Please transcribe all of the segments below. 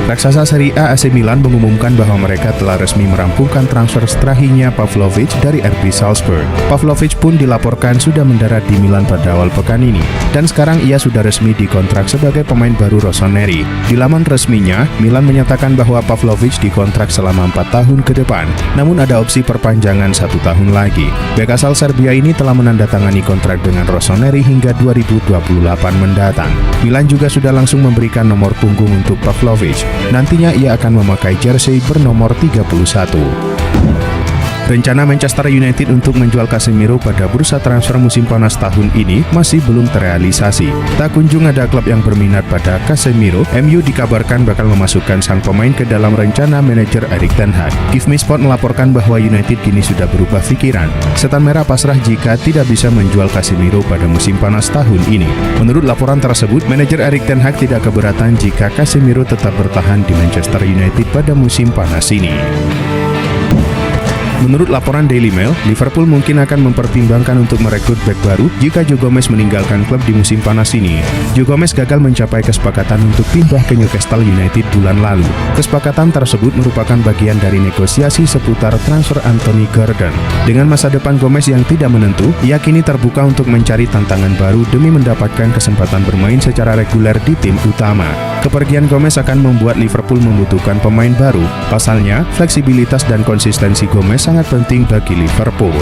Raksasa Serie A AC Milan mengumumkan bahwa mereka telah resmi merampungkan transfer terakhirnya Pavlovic dari RB Salzburg. Pavlovic pun dilaporkan sudah mendarat di Milan pada awal pekan ini, dan sekarang ia sudah resmi dikontrak sebagai pemain baru Rossoneri. Di laman resminya, Milan menyatakan bahwa Pavlovic dikontrak selama 4 tahun ke depan, namun ada opsi perpanjangan 1 tahun lagi. Bek asal Serbia ini telah menandatangani kontrak dengan Rossoneri hingga 2028 mendatang. Milan juga sudah langsung memberikan nomor punggung untuk Pavlovic. Nantinya ia akan memakai jersey bernomor 31. Rencana Manchester United untuk menjual Casemiro pada bursa transfer musim panas tahun ini masih belum terrealisasi. Tak kunjung ada klub yang berminat pada Casemiro. MU dikabarkan bakal memasukkan sang pemain ke dalam rencana manajer Erik ten Hag. Give Me Sport melaporkan bahwa United kini sudah berubah pikiran. Setan Merah pasrah jika tidak bisa menjual Casemiro pada musim panas tahun ini. Menurut laporan tersebut, manajer Erik ten Hag tidak keberatan jika Casemiro tetap bertahan di Manchester United pada musim panas ini. Menurut laporan Daily Mail, Liverpool mungkin akan mempertimbangkan untuk merekrut bek baru jika Joe Gomez meninggalkan klub di musim panas ini. Joe Gomez gagal mencapai kesepakatan untuk pindah ke Newcastle United bulan lalu. Kesepakatan tersebut merupakan bagian dari negosiasi seputar transfer Anthony Gordon. Dengan masa depan Gomez yang tidak menentu, ia kini terbuka untuk mencari tantangan baru demi mendapatkan kesempatan bermain secara reguler di tim utama. Kepergian Gomez akan membuat Liverpool membutuhkan pemain baru. Pasalnya, fleksibilitas dan konsistensi Gomez sangat penting bagi Liverpool.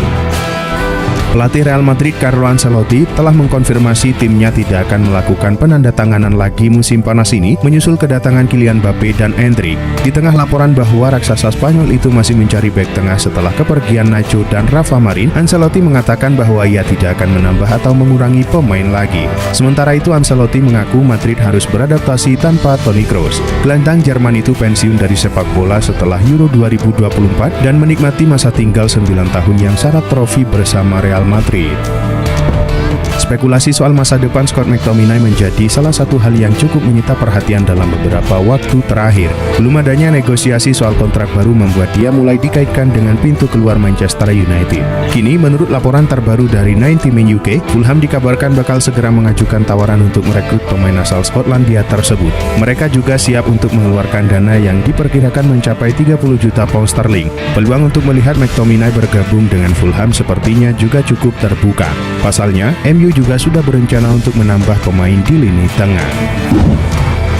Pelatih Real Madrid Carlo Ancelotti telah mengkonfirmasi timnya tidak akan melakukan penandatanganan lagi musim panas ini menyusul kedatangan Kylian Mbappe dan Endrick. Di tengah laporan bahwa raksasa Spanyol itu masih mencari bek tengah setelah kepergian Nacho dan Rafa Marin, Ancelotti mengatakan bahwa ia tidak akan menambah atau mengurangi pemain lagi. Sementara itu Ancelotti mengaku Madrid harus beradaptasi tanpa Toni Kroos. Gelandang Jerman itu pensiun dari sepak bola setelah Euro 2024 dan menikmati masa tinggal 9 tahun yang syarat trofi bersama Real Madrid. Spekulasi soal masa depan Scott McTominay menjadi salah satu hal yang cukup menyita perhatian dalam beberapa waktu terakhir. Belum adanya negosiasi soal kontrak baru membuat dia mulai dikaitkan dengan pintu keluar Manchester United. Kini, menurut laporan terbaru dari 90 Min UK, Fulham dikabarkan bakal segera mengajukan tawaran untuk merekrut pemain asal Skotlandia tersebut. Mereka juga siap untuk mengeluarkan dana yang diperkirakan mencapai 30 juta pound sterling. Peluang untuk melihat McTominay bergabung dengan Fulham sepertinya juga cukup terbuka. Pasalnya, MU juga sudah berencana untuk menambah pemain di lini tengah.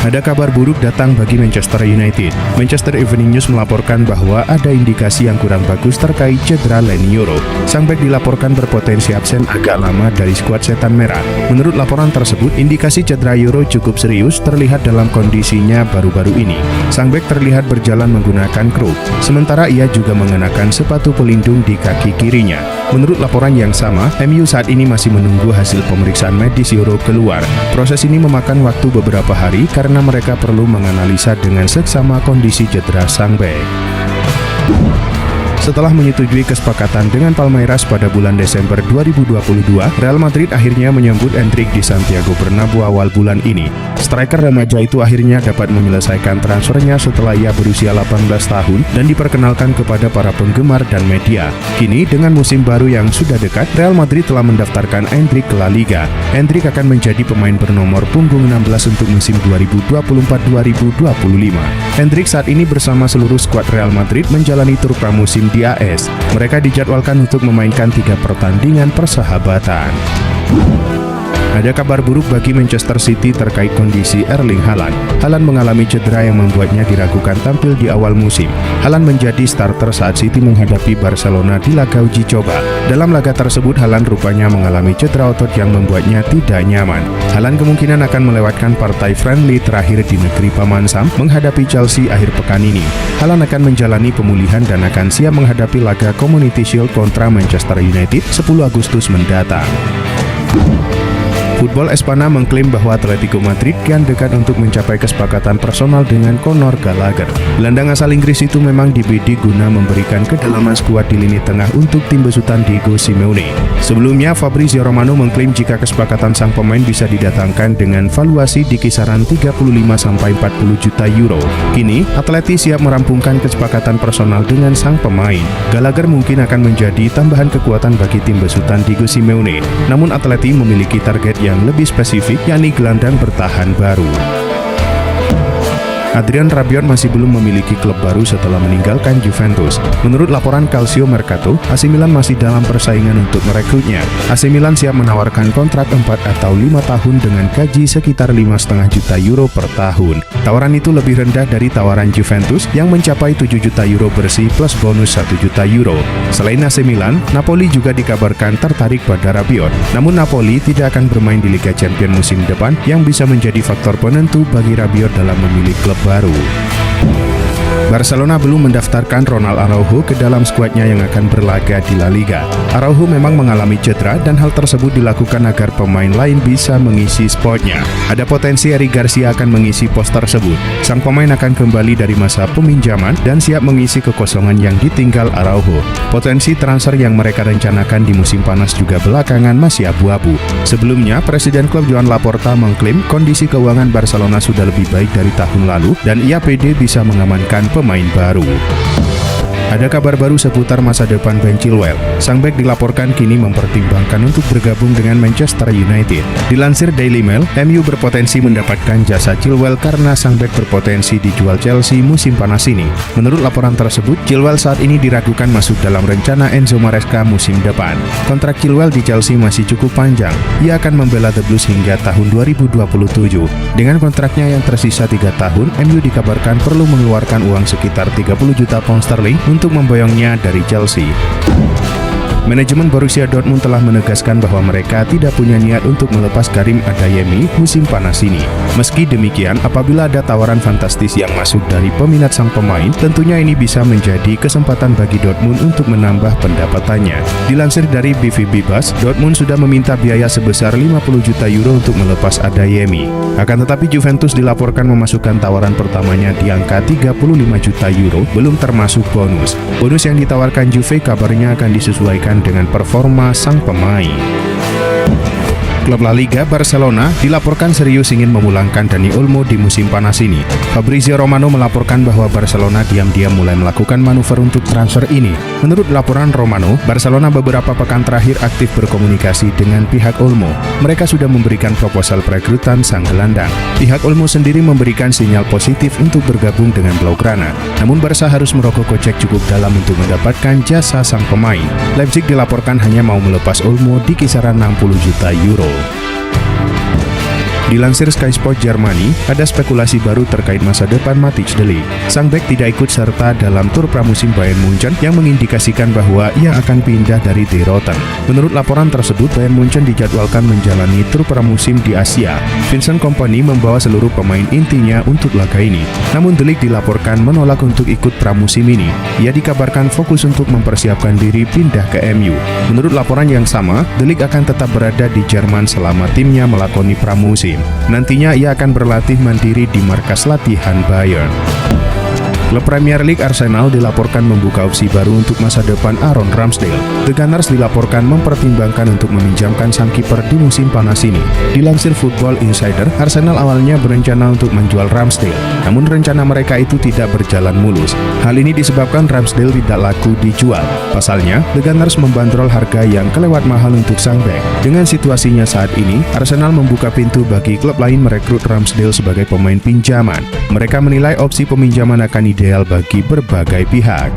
Ada kabar buruk datang bagi Manchester United. Manchester Evening News melaporkan bahwa ada indikasi yang kurang bagus terkait cedera Leny Yoro. Sang bek dilaporkan berpotensi absen agak lama dari skuad Setan Merah. Menurut laporan tersebut, indikasi cedera Yoro cukup serius terlihat dalam kondisinya baru-baru ini. Sang bek terlihat berjalan menggunakan kruk, sementara ia juga mengenakan sepatu pelindung di kaki kirinya. Menurut laporan yang sama, MU saat ini masih menunggu hasil pemeriksaan medis Yoro keluar. Proses ini memakan waktu beberapa hari karena mereka perlu menganalisa dengan seksama kondisi cedera sang bek. Setelah menyetujui kesepakatan dengan Palmeiras pada bulan Desember 2022, Real Madrid akhirnya menyambut Endrick di Santiago Bernabeu awal bulan ini. Striker remaja itu akhirnya dapat menyelesaikan transfernya setelah ia berusia 18 tahun dan diperkenalkan kepada para penggemar dan media. Kini, dengan musim baru yang sudah dekat, Real Madrid telah mendaftarkan Endrick ke La Liga. Endrick akan menjadi pemain bernomor punggung 16 untuk musim 2024-2025. Endrick saat ini bersama seluruh skuad Real Madrid menjalani tur pramusim di AS. Mereka dijadwalkan untuk memainkan 3 pertandingan persahabatan. Ada kabar buruk bagi Manchester City terkait kondisi Erling Haaland. Haaland mengalami cedera yang membuatnya diragukan tampil di awal musim. Haaland menjadi starter saat City menghadapi Barcelona di laga uji coba. Dalam laga tersebut, Haaland rupanya mengalami cedera otot yang membuatnya tidak nyaman. Haaland kemungkinan akan melewatkan partai friendly terakhir di negeri Paman Sam menghadapi Chelsea akhir pekan ini. Haaland akan menjalani pemulihan dan akan siap menghadapi laga Community Shield kontra Manchester United 10 Agustus mendatang. Football Espana mengklaim bahwa Atletico Madrid kian dekat untuk mencapai kesepakatan personal dengan Conor Gallagher. Gelandang asal Inggris itu memang dibidik guna memberikan kedalaman skuad di lini tengah untuk tim besutan Diego Simeone. Sebelumnya, Fabrizio Romano mengklaim jika kesepakatan sang pemain bisa didatangkan dengan valuasi di kisaran 35-40 juta euro. Kini, Atleti siap merampungkan kesepakatan personal dengan sang pemain. Gallagher mungkin akan menjadi tambahan kekuatan bagi tim besutan Diego Simeone. Namun Atleti memiliki target yang lebih spesifik, yakni gelandang bertahan baru. Adrian Rabiot masih belum memiliki klub baru setelah meninggalkan Juventus. Menurut laporan Calcio Mercato, AC Milan masih dalam persaingan untuk merekrutnya. AC Milan siap menawarkan kontrak 4 atau 5 tahun dengan gaji sekitar 5,5 juta euro per tahun. Tawaran itu lebih rendah dari tawaran Juventus yang mencapai 7 juta euro bersih plus bonus 1 juta euro. Selain AC Milan, Napoli juga dikabarkan tertarik pada Rabiot. Namun Napoli tidak akan bermain di Liga Champions musim depan yang bisa menjadi faktor penentu bagi Rabiot dalam memilih klub baru. Barcelona belum mendaftarkan Ronald Araujo ke dalam skuadnya yang akan berlaga di La Liga. Araujo memang mengalami cedera dan hal tersebut dilakukan agar pemain lain bisa mengisi spotnya. Ada potensi Eric Garcia akan mengisi pos tersebut. Sang pemain akan kembali dari masa peminjaman dan siap mengisi kekosongan yang ditinggal Araujo. Potensi transfer yang mereka rencanakan di musim panas juga belakangan masih abu-abu. Sebelumnya, Presiden klub Joan Laporta mengklaim kondisi keuangan Barcelona sudah lebih baik dari tahun lalu dan ia pede bisa mengamankan pemain baru. Ada kabar baru seputar masa depan Ben Chilwell. Sang bek dilaporkan kini mempertimbangkan untuk bergabung dengan Manchester United. Dilansir Daily Mail, MU berpotensi mendapatkan jasa Chilwell karena sang bek berpotensi dijual Chelsea musim panas ini. Menurut laporan tersebut, Chilwell saat ini diragukan masuk dalam rencana Enzo Maresca musim depan. Kontrak Chilwell di Chelsea masih cukup panjang. Ia akan membela The Blues hingga tahun 2027. Dengan kontraknya yang tersisa 3 tahun, MU dikabarkan perlu mengeluarkan uang sekitar 30 juta pound sterling untuk memboyongnya dari Chelsea. Manajemen Borussia Dortmund telah menegaskan bahwa mereka tidak punya niat untuk melepas Karim Adeyemi musim panas ini. Meski demikian, apabila ada tawaran fantastis yang masuk dari peminat sang pemain, tentunya ini bisa menjadi kesempatan bagi Dortmund untuk menambah pendapatannya. Dilansir dari BVB Buzz, Dortmund sudah meminta biaya sebesar 50 juta euro untuk melepas Adeyemi. Akan tetapi Juventus dilaporkan memasukkan tawaran pertamanya di angka 35 juta euro, belum termasuk bonus. Bonus yang ditawarkan Juve kabarnya akan disesuaikan dengan performa sang pemain. Klub La Liga Barcelona dilaporkan serius ingin memulangkan Dani Olmo di musim panas ini. Fabrizio Romano melaporkan bahwa Barcelona diam-diam mulai melakukan manuver untuk transfer ini. Menurut laporan Romano, Barcelona beberapa pekan terakhir aktif berkomunikasi dengan pihak Olmo. Mereka sudah memberikan proposal perekrutan sang gelandang. Pihak Olmo sendiri memberikan sinyal positif untuk bergabung dengan Blaugrana. Namun Barca harus merogoh kocek cukup dalam untuk mendapatkan jasa sang pemain. Leipzig dilaporkan hanya mau melepas Olmo di kisaran 60 juta euro. Dilansir Sky Sport Germany, ada spekulasi baru terkait masa depan Matthijs de Ligt. Sang bek tidak ikut serta dalam tur pramusim Bayern Munchen yang mengindikasikan bahwa ia akan pindah dari De Rotten. Menurut laporan tersebut, Bayern Munchen dijadwalkan menjalani tur pramusim di Asia. Vincent Kompany membawa seluruh pemain intinya untuk laga ini. Namun de Ligt dilaporkan menolak untuk ikut pramusim ini. Ia dikabarkan fokus untuk mempersiapkan diri pindah ke MU. Menurut laporan yang sama, de Ligt akan tetap berada di Jerman selama timnya melakoni pramusim. Nantinya ia akan berlatih mandiri di markas latihan Bayern. Klub Premier League Arsenal dilaporkan membuka opsi baru untuk masa depan Aaron Ramsdale. The Gunners dilaporkan mempertimbangkan untuk meminjamkan sang kiper di musim panas ini. Dilansir Football Insider, Arsenal awalnya berencana untuk menjual Ramsdale, namun rencana mereka itu tidak berjalan mulus. Hal ini disebabkan Ramsdale tidak laku dijual. Pasalnya, The Gunners membandrol harga yang kelewat mahal untuk sang bek. Dengan situasinya saat ini, Arsenal membuka pintu bagi klub lain merekrut Ramsdale sebagai pemain pinjaman. Mereka menilai opsi peminjaman akan ideal bagi berbagai pihak.